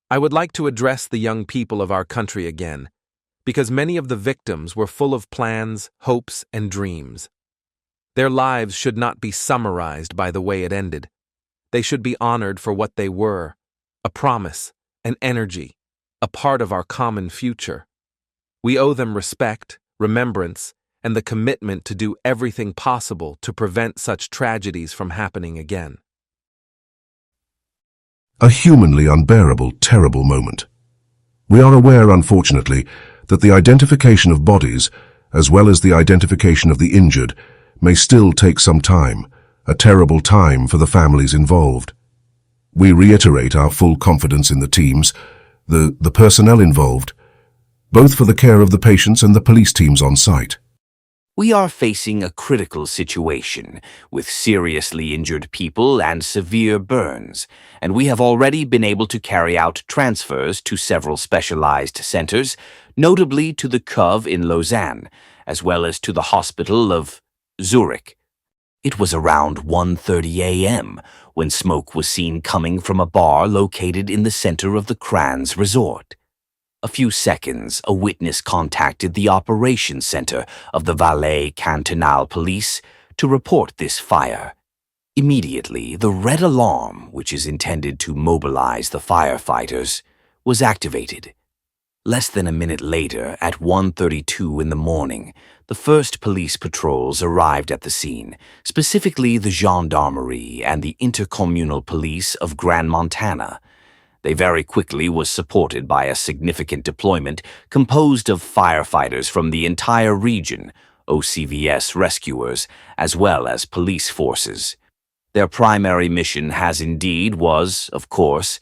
I would like to address the young people of our country again, because many of the victims were full of plans, hopes, and dreams. Their lives should not be summarized by the way it ended. They should be honored for what they were, a promise, an energy, a part of our common future. We owe them respect, remembrance, and the commitment to do everything possible to prevent such tragedies from happening again. A humanly unbearable, terrible moment. We are aware, unfortunately, that the identification of bodies, as well as the identification of the injured, may still take some time, a terrible time for the families involved. We reiterate our full confidence in the teams, the personnel involved, both for the care of the patients and the police teams on site. We are facing a critical situation with seriously injured people and severe burns, and we have already been able to carry out transfers to several specialized centers, notably to the COV in Lausanne, as well as to the hospital of Zurich. It was around 1:30 a.m. when smoke was seen coming from a bar located in the center of the Kranz resort. A few seconds, a witness contacted the operations center of the Valais Cantonal Police to report this fire. Immediately, the red alarm, which is intended to mobilize the firefighters, was activated. Less than a minute later, at 1:32 in the morning, the first police patrols arrived at the scene, specifically the gendarmerie and the intercommunal police of Grand Montana. They very quickly was supported by a significant deployment composed of firefighters from the entire region, OCVS rescuers, as well as police forces. Their primary mission was, of course,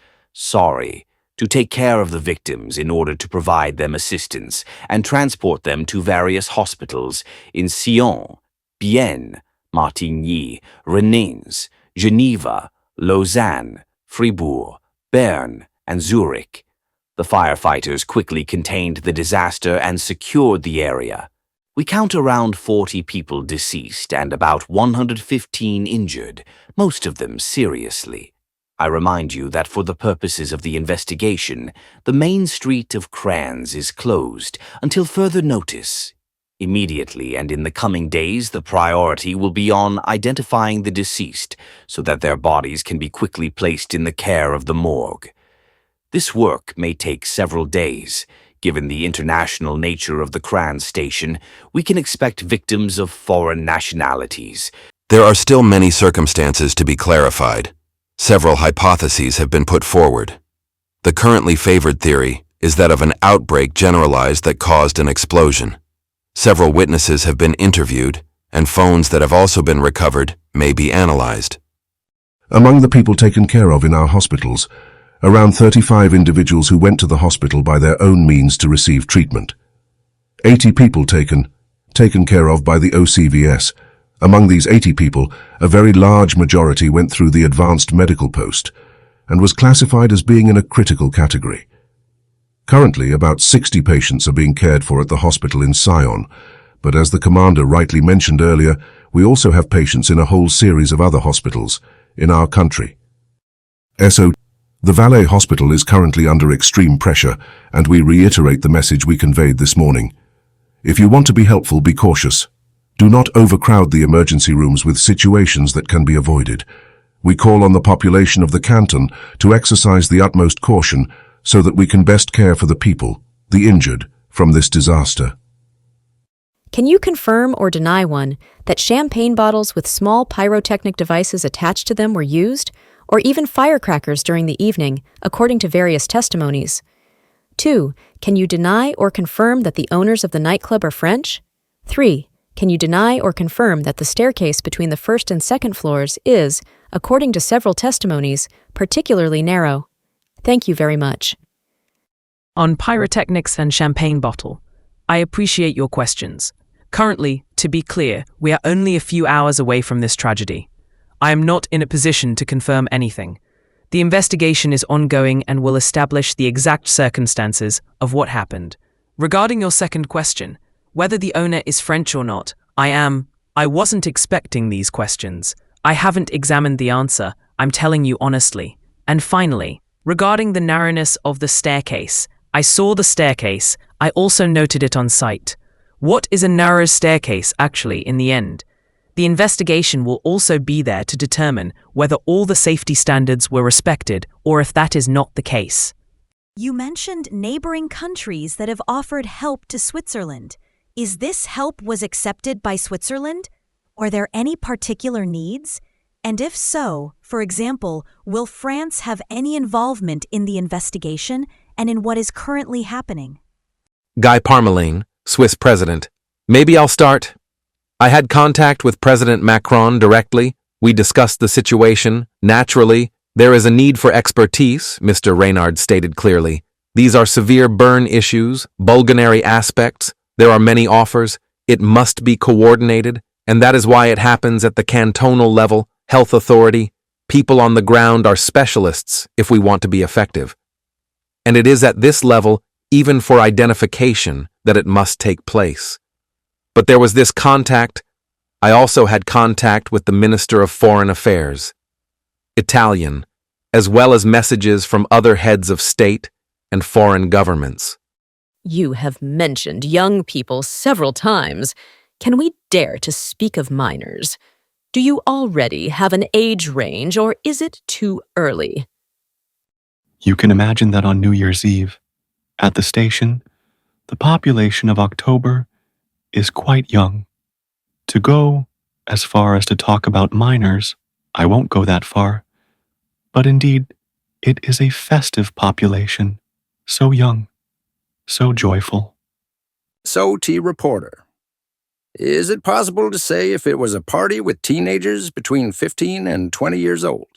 to take care of the victims in order to provide them assistance and transport them to various hospitals in Sion, Bienne, Martigny, Rennes, Geneva, Lausanne, Fribourg, Bern, and Zurich. The firefighters quickly contained the disaster and secured the area. We count around 40 people deceased and about 115 injured, most of them seriously. I remind you that for the purposes of the investigation, the main street of Kranz is closed until further notice. Immediately and in the coming days, the priority will be on identifying the deceased so that their bodies can be quickly placed in the care of the morgue. This work may take several days. Given the international nature of the Kranz station, we can expect victims of foreign nationalities. There are still many circumstances to be clarified. Several hypotheses have been put forward. The currently favored theory is that of an outbreak generalized that caused an explosion. Several witnesses have been interviewed, and phones that have also been recovered may be analyzed. Among the people taken care of in our hospitals, around 35 individuals who went to the hospital by their own means to receive treatment. 80 people taken care of by the OCVS. Among these 80 people, a very large majority went through the advanced medical post and was classified as being in a critical category. Currently, about 60 patients are being cared for at the hospital in Sion, but as the commander rightly mentioned earlier, we also have patients in a whole series of other hospitals in our country. The Valais Hospital is currently under extreme pressure, and we reiterate the message we conveyed this morning. If you want to be helpful, be cautious. Do not overcrowd the emergency rooms with situations that can be avoided. We call on the population of the canton to exercise the utmost caution so that we can best care for the people, the injured, from this disaster. Can you confirm or deny, one, that champagne bottles with small pyrotechnic devices attached to them were used, or even firecrackers during the evening, according to various testimonies? 2. Can you deny or confirm that the owners of the nightclub are French? 3. Can you deny or confirm that the staircase between the first and second floors is, according to several testimonies, particularly narrow? Thank you very much. On pyrotechnics and champagne bottle, I appreciate your questions. Currently, to be clear, we are only a few hours away from this tragedy. I am not in a position to confirm anything. The investigation is ongoing and will establish the exact circumstances of what happened. Regarding your second question, whether the owner is French or not, I wasn't expecting these questions. I haven't examined the answer, I'm telling you honestly. And finally, Regarding the narrowness of the staircase, I saw the staircase. I also noted it on site. What is a narrow staircase actually in the end? The investigation will also be there to determine whether all the safety standards were respected or if that is not the case. You mentioned neighboring countries that have offered help to Switzerland. Is this help was accepted by Switzerland? Are there any particular needs? And if so, for example, will France have any involvement in the investigation and in what is currently happening? Guy Parmelin, Swiss president. Maybe I'll start. I had contact with President Macron directly. We discussed the situation. Naturally, there is a need for expertise, Mr. Reynard stated clearly. These are severe burn issues, bulgonary aspects. There are many offers. It must be coordinated, and that is why it happens at the cantonal level, health authority. People on the ground are specialists if we want to be effective. And it is at this level, even for identification, that it must take place. But there was this contact. I also had contact with the Minister of Foreign Affairs, Italian, as well as messages from other heads of state and foreign governments. You have mentioned young people several times. Can we dare to speak of minors? Do you already have an age range, or is it too early? You can imagine that on New Year's Eve, at the station, the population of October is quite young. To go as far as to talk about minors, I won't go that far. But indeed, it is a festive population, so young, so joyful. So, Reporter, is it possible to say if it was a party with teenagers between 15 and 20 years old?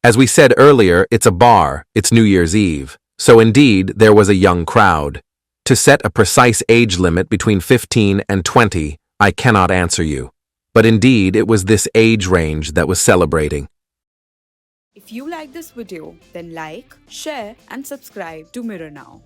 As we said earlier, it's a bar, it's New Year's Eve, so indeed there was a young crowd. To set a precise age limit between 15 and 20, I cannot answer you. But indeed, it was this age range that was celebrating. If you like this video, then like, share and subscribe to Mirror Now.